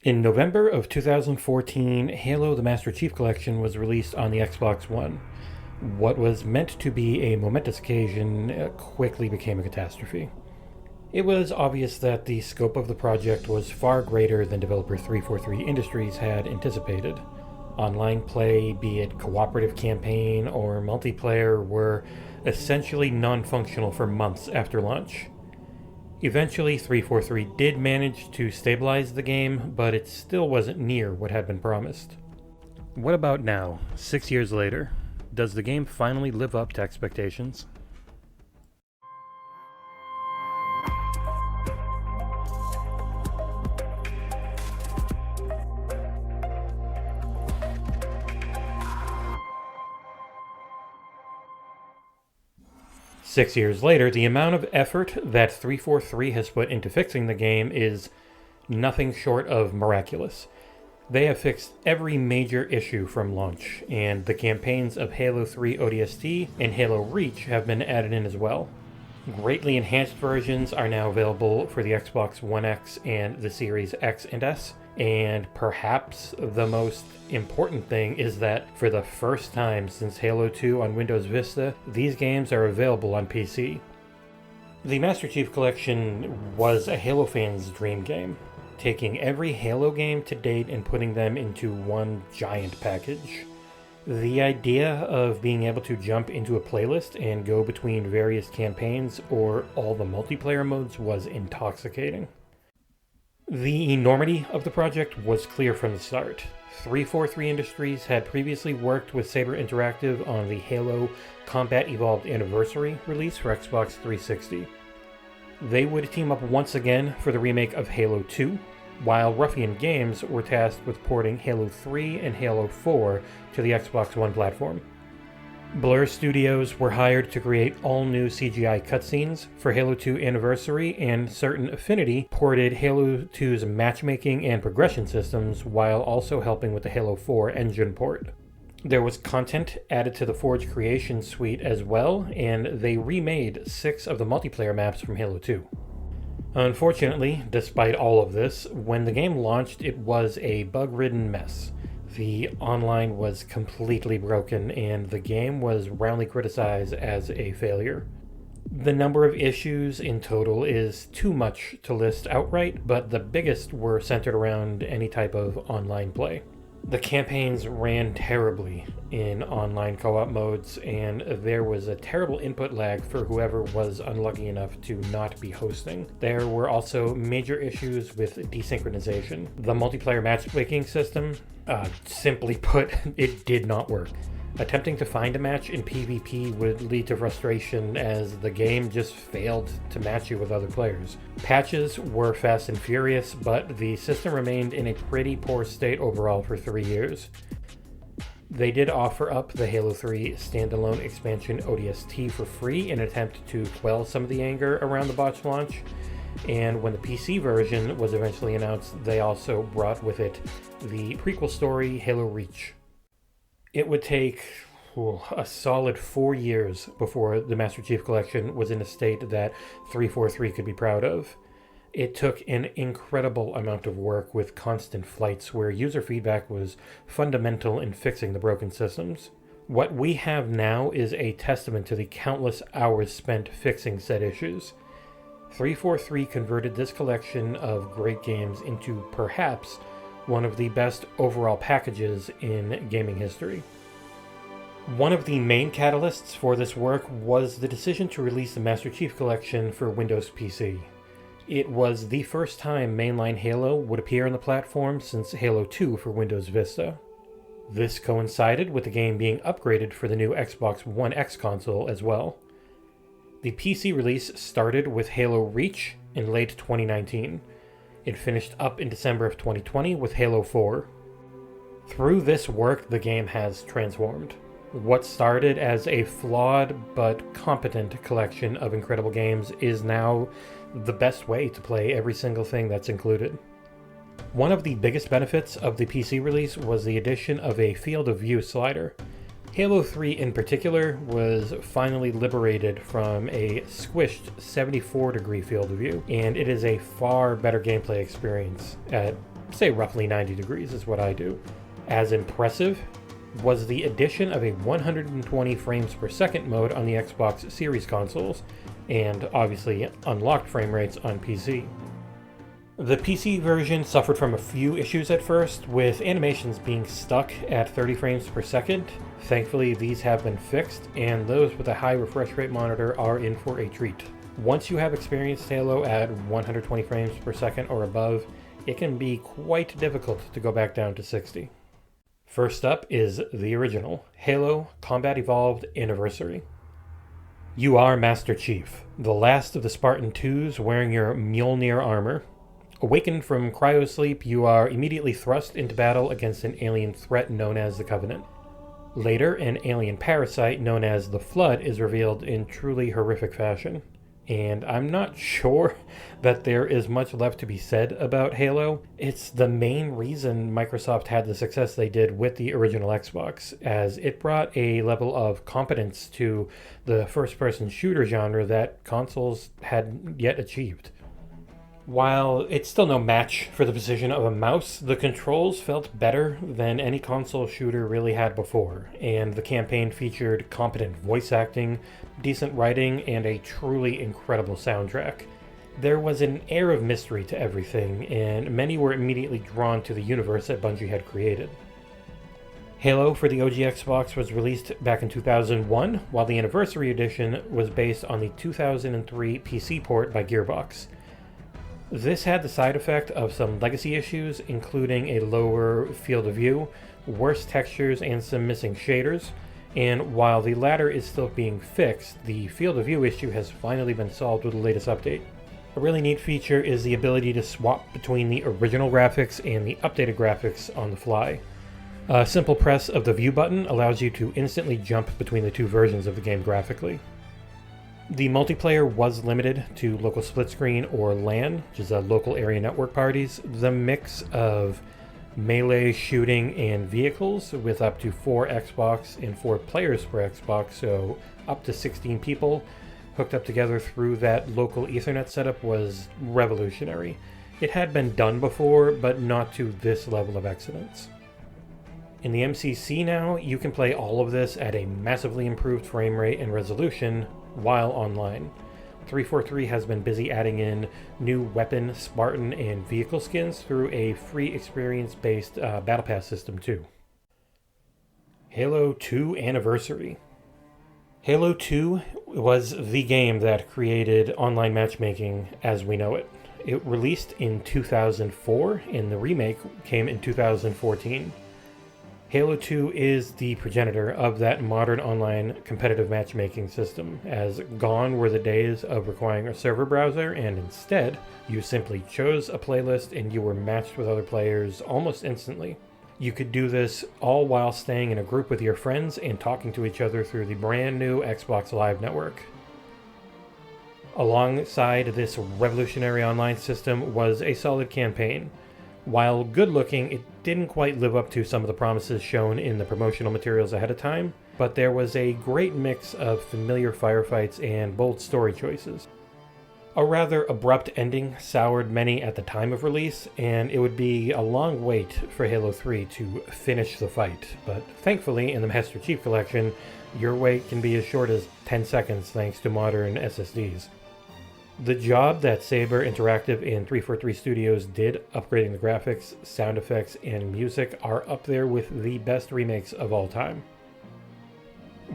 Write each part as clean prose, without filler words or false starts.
In November of 2014, Halo the Master Chief Collection was released on the Xbox One. What was meant to be a momentous occasion quickly became a catastrophe. It was obvious that the scope of the project was far greater than developer 343 Industries had anticipated. Online play, be it cooperative campaign or multiplayer, were essentially non-functional for months after launch. Eventually, 343 did manage to stabilize the game, but it still wasn't near what had been promised. What about now, 6 years later? Does the game finally live up to expectations? Six years later, the amount of effort that 343 has put into fixing the game is nothing short of miraculous. They have fixed every major issue from launch, and the campaigns of Halo 3 ODST and Halo Reach have been added in as well. Greatly enhanced versions are now available for the Xbox One X and the Series X and S, and perhaps the most important thing is that for the first time since Halo 2 on Windows Vista, these games are available on PC. The Master Chief Collection was a Halo fan's dream game, taking every Halo game to date and putting them into one giant package. The idea of being able to jump into a playlist and go between various campaigns or all the multiplayer modes was intoxicating. The enormity of the project was clear from the start. 343 Industries had previously worked with Saber Interactive on the Halo Combat Evolved Anniversary release for Xbox 360. They would team up once again for the remake of Halo 2, while Ruffian Games were tasked with porting Halo 3 and Halo 4 to the Xbox One platform. Blur Studios were hired to create all-new CGI cutscenes for Halo 2 Anniversary, and Certain Affinity ported Halo 2's matchmaking and progression systems while also helping with the Halo 4 engine port. There was content added to the Forge Creation Suite as well, and they remade 6 of the multiplayer maps from Halo 2. Unfortunately, despite all of this, when the game launched, it was a bug-ridden mess. The online was completely broken, and the game was roundly criticized as a failure. The number of issues in total is too much to list outright, but the biggest were centered around any type of online play. The campaigns ran terribly in online co-op modes, and there was a terrible input lag for whoever was unlucky enough to not be hosting. There were also major issues with desynchronization. The multiplayer matchmaking system, simply put, it did not work. Attempting to find a match in PvP would lead to frustration as the game just failed to match you with other players. Patches were fast and furious, but the system remained in a pretty poor state overall for 3 years. They did offer up the Halo 3 standalone expansion ODST for free in an attempt to quell some of the anger around the botched launch, and when the PC version was eventually announced, they also brought with it the prequel story Halo Reach. It would take a solid 4 years before the Master Chief Collection was in a state that 343 could be proud of. It took an incredible amount of work with constant flights where user feedback was fundamental in fixing the broken systems. What we have now is a testament to the countless hours spent fixing said issues. 343 converted this collection of great games into perhaps one of the best overall packages in gaming history. One of the main catalysts for this work was the decision to release the Master Chief Collection for Windows PC. It was the first time mainline Halo would appear on the platform since Halo 2 for Windows Vista. This coincided with the game being upgraded for the new Xbox One X console as well. The PC release started with Halo Reach in late 2019. It finished up in December of 2020 with Halo 4. Through this work, the game has transformed. What started as a flawed but competent collection of incredible games is now the best way to play every single thing that's included. One of the biggest benefits of the PC release was the addition of a field of view slider. Halo 3 in particular was finally liberated from a squished 74-degree field of view, and it is a far better gameplay experience at say roughly 90 degrees is what I do. As impressive was the addition of a 120 frames per second mode on the Xbox Series consoles, and obviously unlocked frame rates on PC. The PC version suffered from a few issues at first, with animations being stuck at 30 frames per second. Thankfully, these have been fixed, and those with a high refresh rate monitor are in for a treat. Once you have experienced Halo at 120 frames per second or above, it can be quite difficult to go back down to 60. First up is the original, Halo Combat Evolved Anniversary. You are Master Chief, the last of the Spartan 2s wearing your Mjolnir armor. Awakened from cryosleep, you are immediately thrust into battle against an alien threat known as the Covenant. Later, an alien parasite known as the Flood is revealed in truly horrific fashion. And I'm not sure that there is much left to be said about Halo. It's the main reason Microsoft had the success they did with the original Xbox, as it brought a level of competence to the first-person shooter genre that consoles hadn't yet achieved. While it's still no match for the precision of a mouse, the controls felt better than any console shooter really had before, and the campaign featured competent voice acting, decent writing, and a truly incredible soundtrack. There was an air of mystery to everything, and many were immediately drawn to the universe that Bungie had created. Halo for the OG Xbox was released back in 2001, while the Anniversary Edition was based on the 2003 PC port by Gearbox. This had the side effect of some legacy issues, including a lower field of view, worse textures, and some missing shaders, and while the latter is still being fixed, the field of view issue has finally been solved with the latest update. A really neat feature is the ability to swap between the original graphics and the updated graphics on the fly. A simple press of the view button allows you to instantly jump between the two versions of the game graphically. The multiplayer was limited to local split screen or LAN, which is local area network parties. The mix of melee shooting and vehicles with up to 4 Xbox and 4 players per Xbox, so up to 16 people hooked up together through that local Ethernet setup was revolutionary. It had been done before, but not to this level of excellence. In the MCC now, you can play all of this at a massively improved frame rate and resolution while online. 343 has been busy adding in new weapon, Spartan, and vehicle skins through a free experience-based Battle Pass system too. Halo 2 Anniversary. Halo 2 was the game that created online matchmaking as we know it. It released in 2004, and the remake came in 2014. Halo 2 is the progenitor of that modern online competitive matchmaking system, as gone were the days of requiring a server browser, and instead, you simply chose a playlist and you were matched with other players almost instantly. You could do this all while staying in a group with your friends and talking to each other through the brand new Xbox Live network. Alongside this revolutionary online system was a solid campaign. While good looking, it didn't quite live up to some of the promises shown in the promotional materials ahead of time, but there was a great mix of familiar firefights and bold story choices. A rather abrupt ending soured many at the time of release, and it would be a long wait for Halo 3 to finish the fight, but thankfully in the Master Chief Collection, your wait can be as short as 10 seconds thanks to modern SSDs. The job that Saber Interactive and 343 Studios did upgrading the graphics, sound effects, and music are up there with the best remakes of all time.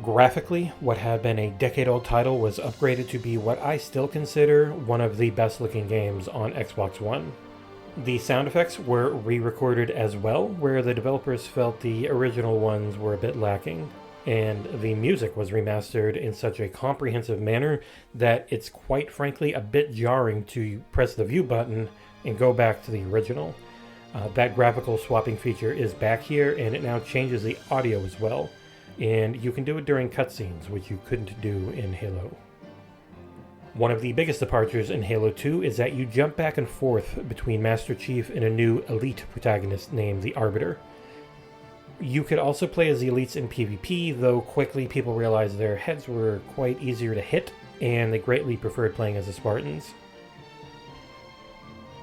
Graphically, what had been a decade-old title was upgraded to be what I still consider one of the best-looking games on Xbox One. The sound effects were re-recorded as well, where the developers felt the original ones were a bit lacking. And the music was remastered in such a comprehensive manner that it's quite frankly a bit jarring to press the view button and go back to the original. That graphical swapping feature is back here, and it now changes the audio as well. And you can do it during cutscenes, which you couldn't do in Halo. One of the biggest departures in Halo 2 is that you jump back and forth between Master Chief and a new elite protagonist named the Arbiter. You could also play as the elites in PvP, though quickly people realized their heads were quite easier to hit, and they greatly preferred playing as the Spartans.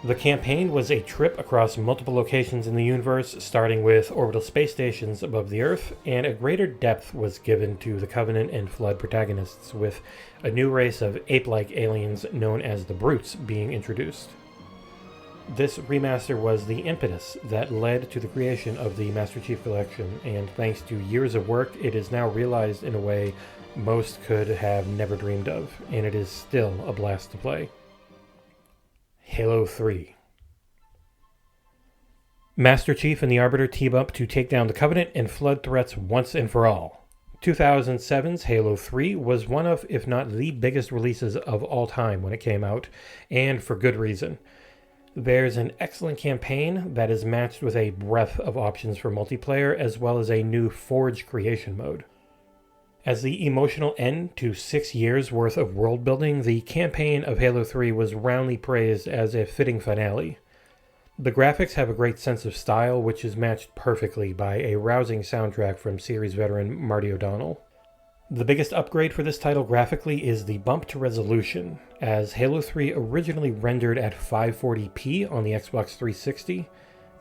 The campaign was a trip across multiple locations in the universe, starting with orbital space stations above the Earth, and a greater depth was given to the Covenant and Flood protagonists, with a new race of ape-like aliens known as the Brutes being introduced. This remaster was the impetus that led to the creation of the Master Chief Collection, and thanks to years of work, it is now realized in a way most could have never dreamed of, and it is still a blast to play. Halo 3. Master Chief and the Arbiter team up to take down the Covenant and Flood threats once and for all. 2007's Halo 3 was one of, if not the biggest releases of all time when it came out, and for good reason. There's an excellent campaign that is matched with a breadth of options for multiplayer, as well as a new Forge creation mode. As the emotional end to 6 years worth of world building, the campaign of Halo 3 was roundly praised as a fitting finale. The graphics have a great sense of style, which is matched perfectly by a rousing soundtrack from series veteran Marty O'Donnell. The biggest upgrade for this title graphically is the bump to resolution, as Halo 3 originally rendered at 540p on the Xbox 360,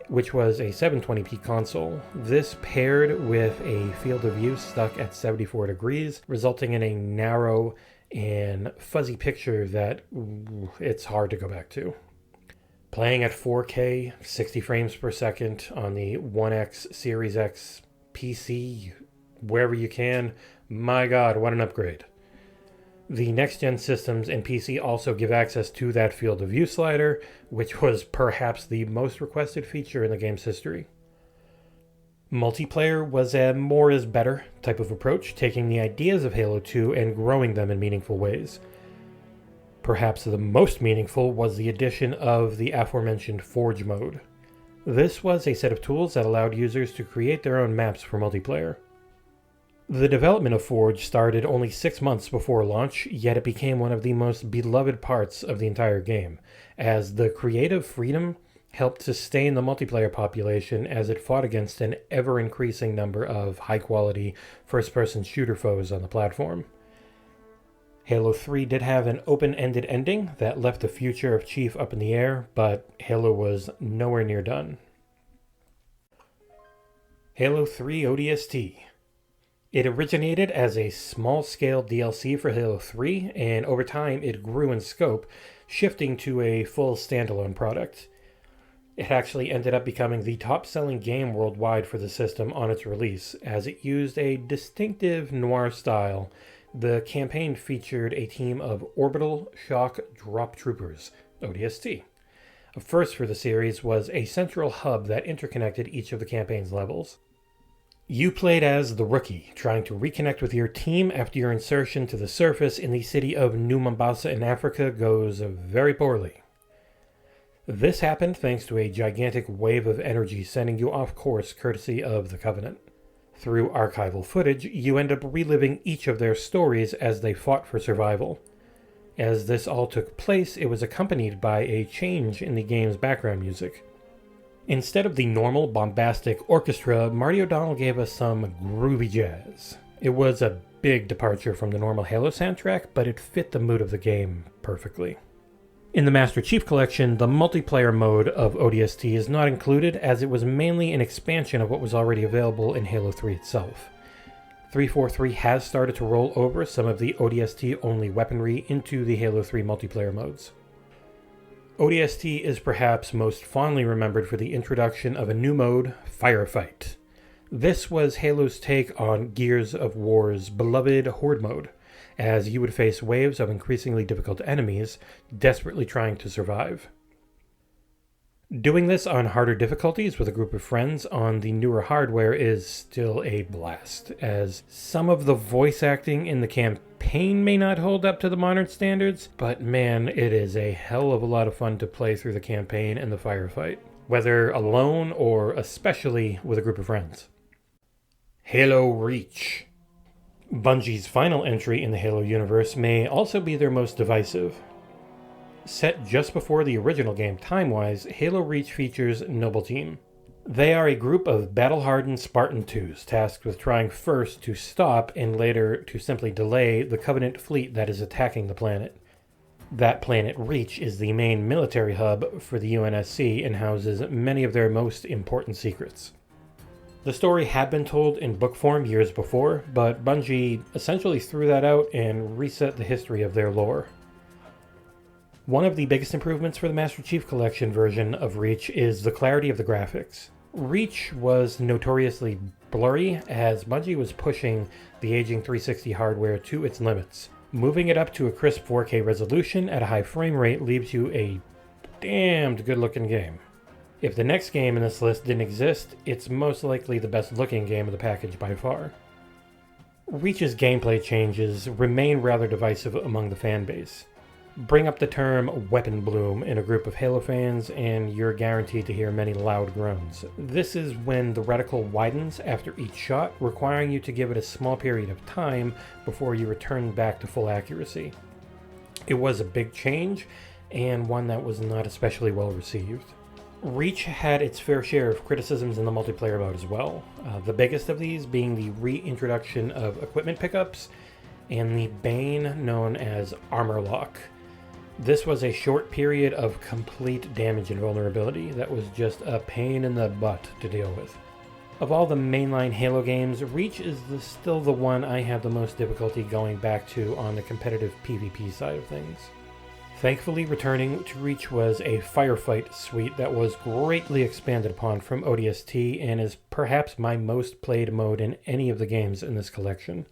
which was a 720p console. This paired with a field of view stuck at 74 degrees, resulting in a narrow and fuzzy picture that it's hard to go back to. Playing at 4K, 60 frames per second on the One X, Series X, PC, wherever you can, my god, what an upgrade. The next-gen systems and PC also give access to that field of view slider, which was perhaps the most requested feature in the game's history. Multiplayer was a more is better type of approach, taking the ideas of Halo 2 and growing them in meaningful ways. Perhaps the most meaningful was the addition of the aforementioned Forge mode. This was a set of tools that allowed users to create their own maps for multiplayer. The development of Forge started only 6 months before launch, yet it became one of the most beloved parts of the entire game, as the creative freedom helped sustain the multiplayer population as it fought against an ever-increasing number of high-quality first-person shooter foes on the platform. Halo 3 did have an open-ended ending that left the future of Chief up in the air, but Halo was nowhere near done. Halo 3 ODST. It originated as a small-scale DLC for Halo 3, and over time it grew in scope, shifting to a full standalone product. It actually ended up becoming the top-selling game worldwide for the system on its release, as it used a distinctive noir style. The campaign featured a team of Orbital Shock Drop Troopers, ODST. A first for the series was a central hub that interconnected each of the campaign's levels. You played as the Rookie, trying to reconnect with your team after your insertion to the surface in the city of New Mombasa in Africa goes very poorly. This happened thanks to a gigantic wave of energy sending you off course courtesy of the Covenant. Through archival footage, you end up reliving each of their stories as they fought for survival. As this all took place, it was accompanied by a change in the game's background music. Instead of the normal bombastic orchestra, Marty O'Donnell gave us some groovy jazz. It was a big departure from the normal Halo soundtrack, but it fit the mood of the game perfectly. In the Master Chief Collection, the multiplayer mode of ODST is not included, as it was mainly an expansion of what was already available in Halo 3 itself. 343 has started to roll over some of the ODST-only weaponry into the Halo 3 multiplayer modes. ODST is perhaps most fondly remembered for the introduction of a new mode, Firefight. This was Halo's take on Gears of War's beloved Horde mode, as you would face waves of increasingly difficult enemies, desperately trying to survive. Doing this on harder difficulties with a group of friends on the newer hardware is still a blast, as some of the voice acting in the campaign may not hold up to the modern standards, but man, it is a hell of a lot of fun to play through the campaign and the firefight, whether alone or especially with a group of friends. Halo Reach. Bungie's final entry in the Halo universe may also be their most divisive. Set just before the original game time-wise, Halo Reach features Noble Team. They are a group of battle-hardened Spartan 2s tasked with trying first to stop and later to simply delay the Covenant fleet that is attacking the planet. That planet Reach is the main military hub for the UNSC and houses many of their most important secrets. The story had been told in book form years before, but Bungie essentially threw that out and reset the history of their lore. One of the biggest improvements for the Master Chief Collection version of Reach is the clarity of the graphics. Reach was notoriously blurry as Bungie was pushing the aging 360 hardware to its limits. Moving it up to a crisp 4K resolution at a high frame rate leaves you a damned good looking game. If the next game in this list didn't exist, it's most likely the best looking game of the package by far. Reach's gameplay changes remain rather divisive among the fanbase. Bring up the term weapon bloom in a group of Halo fans and you're guaranteed to hear many loud groans. This is when the reticle widens after each shot, requiring you to give it a small period of time before you return back to full accuracy. It was a big change and one that was not especially well received. Reach had its fair share of criticisms in the multiplayer mode as well, the biggest of these being the reintroduction of equipment pickups and the bane known as armor lock. This was a short period of complete damage and vulnerability that was just a pain in the butt to deal with. Of all the mainline Halo games, Reach is still the one I have the most difficulty going back to on the competitive PvP side of things. Thankfully, returning to Reach was a firefight suite that was greatly expanded upon from ODST and is perhaps my most played mode in any of the games in this collection.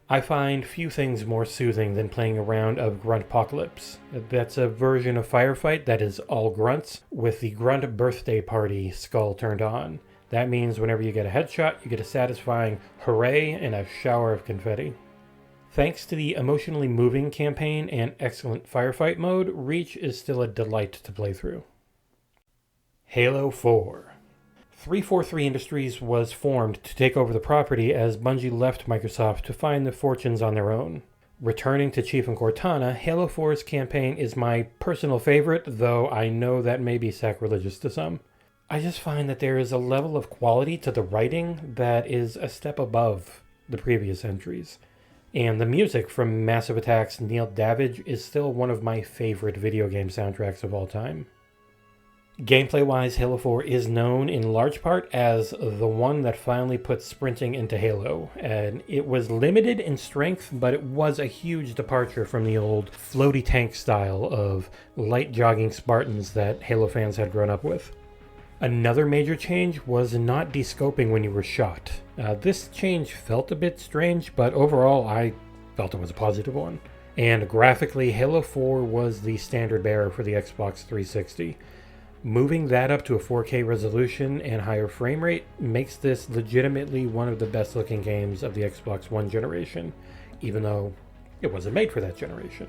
I find few things more soothing than playing a round of Gruntpocalypse. That's a version of Firefight that is all grunts, with the Grunt birthday party skull turned on. That means whenever you get a headshot, you get a satisfying hooray and a shower of confetti. Thanks to the emotionally moving campaign and excellent Firefight mode, Reach is still a delight to play through. Halo 4. 343 Industries was formed to take over the property as Bungie left Microsoft to find their fortunes on their own. Returning to Chief and Cortana, Halo 4's campaign is my personal favorite, though I know that may be sacrilegious to some. I just find that there is a level of quality to the writing that is a step above the previous entries. And the music from Massive Attack's Neil Davidge is still one of my favorite video game soundtracks of all time. Gameplay-wise, Halo 4 is known in large part as the one that finally put sprinting into Halo, and it was limited in strength, but it was a huge departure from the old floaty tank style of light jogging Spartans that Halo fans had grown up with. Another major change was not descoping when you were shot. This change felt a bit strange, but overall I felt it was a positive one. And graphically, Halo 4 was the standard bearer for the Xbox 360. Moving that up to a 4K resolution and higher frame rate makes this legitimately one of the best looking games of the Xbox One generation, even though it wasn't made for that generation.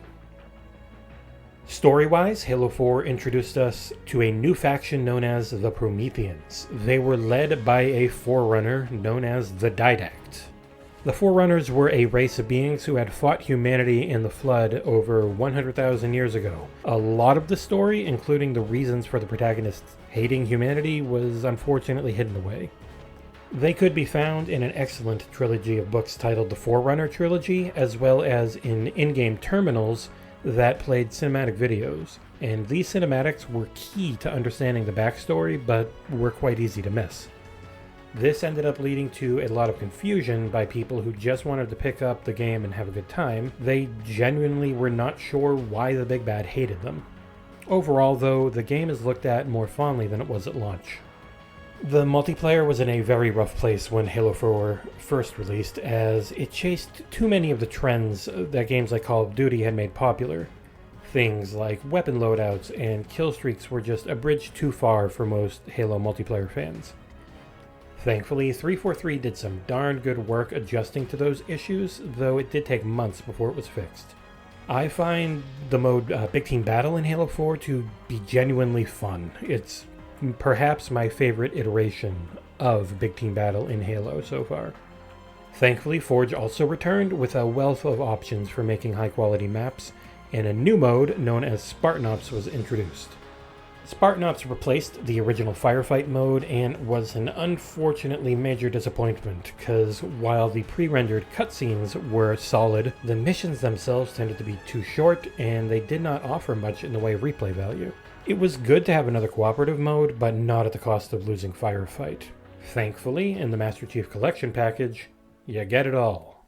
Story-wise, Halo 4 introduced us to a new faction known as the Prometheans. They were led by a forerunner known as the Didact. The Forerunners were a race of beings who had fought humanity in the Flood over 100,000 years ago. A lot of the story, including the reasons for the protagonists hating humanity, was unfortunately hidden away. They could be found in an excellent trilogy of books titled the Forerunner Trilogy, as well as in in-game terminals that played cinematic videos. And these cinematics were key to understanding the backstory, but were quite easy to miss. This ended up leading to a lot of confusion by people who just wanted to pick up the game and have a good time. They genuinely were not sure why the big bad hated them. Overall, though, the game is looked at more fondly than it was at launch. The multiplayer was in a very rough place when Halo 4 first released, as it chased too many of the trends that games like Call of Duty had made popular. Things like weapon loadouts and kill streaks were just a bridge too far for most Halo multiplayer fans. Thankfully, 343 did some darn good work adjusting to those issues, though it did take months before it was fixed. I find the mode Big Team Battle in Halo 4 to be genuinely fun. It's perhaps my favorite iteration of Big Team Battle in Halo so far. Thankfully, Forge also returned with a wealth of options for making high-quality maps, and a new mode known as Spartan Ops was introduced. Spartan Ops replaced the original firefight mode and was an unfortunately major disappointment, because while the pre-rendered cutscenes were solid, the missions themselves tended to be too short and they did not offer much in the way of replay value. It was good to have another cooperative mode, but not at the cost of losing firefight. Thankfully, in the Master Chief Collection package, you get it all.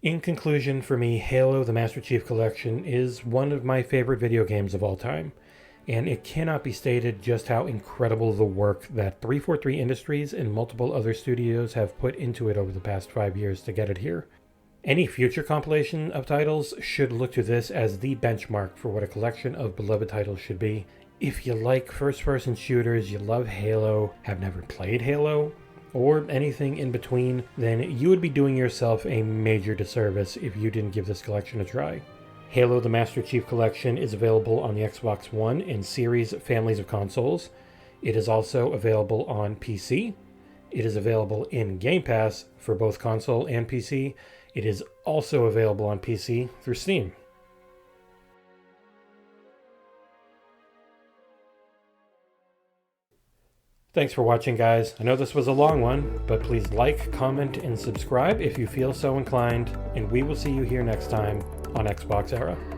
In conclusion, for me, Halo the Master Chief Collection is one of my favorite video games of all time, and it cannot be stated just how incredible the work that 343 Industries and multiple other studios have put into it over the past 5 years to get it here. Any future compilation of titles should look to this as the benchmark for what a collection of beloved titles should be. If you like first-person shooters, you love Halo, have never played Halo, or anything in between, then you would be doing yourself a major disservice if you didn't give this collection a try. Halo the Master Chief Collection is available on the Xbox One and Series families of consoles. It is also available on PC. It is available in Game Pass for both console and PC. It is also available on PC through Steam. Thanks for watching, guys. I know this was a long one, but please like, comment, and subscribe if you feel so inclined, and we will see you here next time on XboxEra.